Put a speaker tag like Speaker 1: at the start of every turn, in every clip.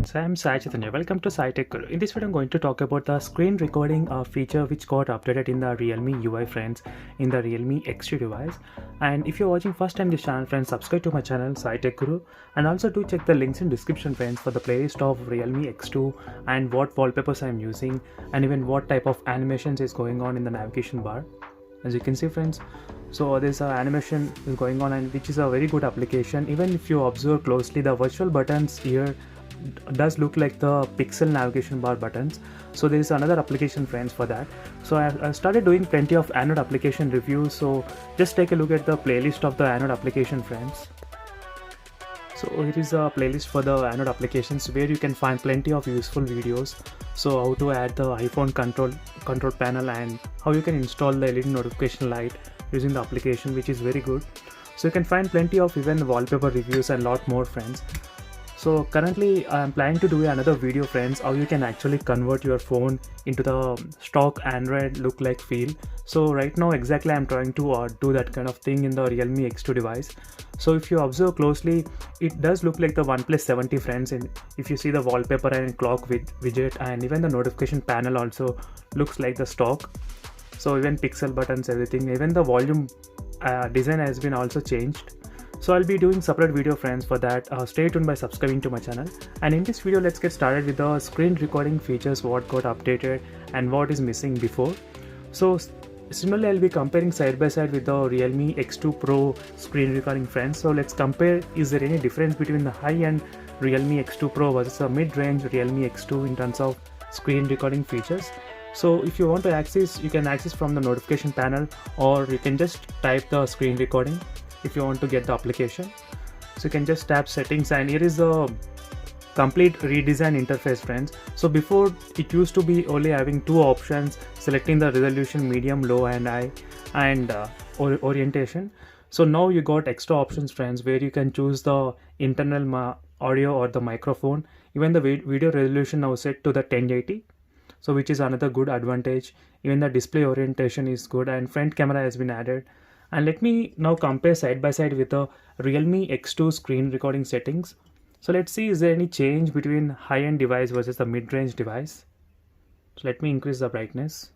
Speaker 1: friends, I am Sai Chaitanya. Welcome to Sai Tech Guru. In this video I'm going to talk about the screen recording feature which got updated in the Realme UI friends in the Realme X8 device. And if you're watching first time this channel friends, subscribe to my channel Sai Tech Guru, and also do check the links in description friends for the playlist of Realme X2 and what wallpapers I am using and even what type of animations is going on in the navigation bar. As you can see friends, so this animation is going on, and which is a very good application. Even if you observe closely, the virtual buttons here does look like the pixel navigation bar buttons. So there is another application friends for that. So I started doing plenty of Android application reviews, so just take a look at the playlist of the Android application friends. So here is a playlist for the Android applications where you can find plenty of useful videos. So how to add the iPhone control panel and how you can install the LED notification light using the application, which is very good. So you can find plenty of even wallpaper reviews and lot more friends. So currently I am planning to do another video friends, how you can actually convert your phone into the stock Android look like feel. So right now exactly I am trying to do that kind of thing in the Realme X2 device. So if you observe closely, it does look like the OnePlus 70 friends, and if you see the wallpaper and clock widget, and even the notification panel also looks like the stock. So even pixel buttons, everything, even the volume design has been also changed. So I'll be doing separate video friends for that. Stay tuned by subscribing to my channel. And in this video, let's get started with the screen recording features, what got updated and what is missing before. So similarly, I'll be comparing side by side with the Realme X2 Pro screen recording friends. So let's compare, is there any difference between the high-end Realme X2 Pro versus the mid-range Realme X2 in terms of screen recording features. So if you want to access, you can access from the notification panel, or you can just type the screen recording if you want to get the application. So you can just tap settings, and here is the complete redesign interface friends. So before it used to be only having two options, selecting the resolution, medium, low and high, and orientation. So now you got extra options friends, where you can choose the internal audio or the microphone. Even the video resolution now set to the 1080, so which is another good advantage. Even the display orientation is good, and front camera has been added. And let me now compare side by side with the Realme X2 screen recording settings. So let's see, is there any change between high-end device versus the mid-range device. So let me increase the brightness.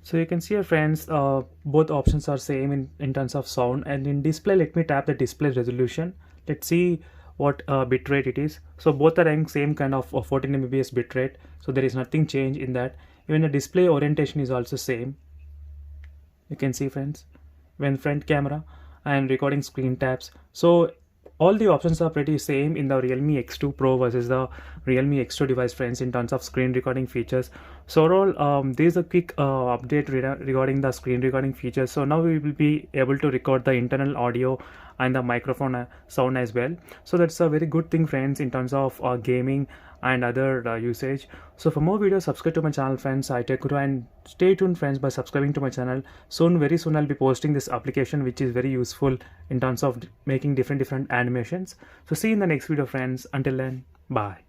Speaker 1: So you can see here friends, both options are same in terms of sound. And in display, let me tap the display resolution. Let's see what bitrate it is. So both are having same kind of 14 Mbps bitrate, so there is nothing change in that. Even the display orientation is also same. You can see friends, when front camera and recording screen taps. So all the options are pretty same in the Realme X2 Pro versus the Realme X2 device friends in terms of screen recording features. So overall, there is a quick update regarding the screen recording features. So now we will be able to record the internal audio and the microphone sound as well. So that's a very good thing friends in terms of gaming and other usage. So for more videos, subscribe to my channel friends, Sai Tech Guru, and stay tuned friends by subscribing to my channel. Very soon I'll be posting this application which is very useful in terms of making different animations. So see you in the next video friends. Until then, bye.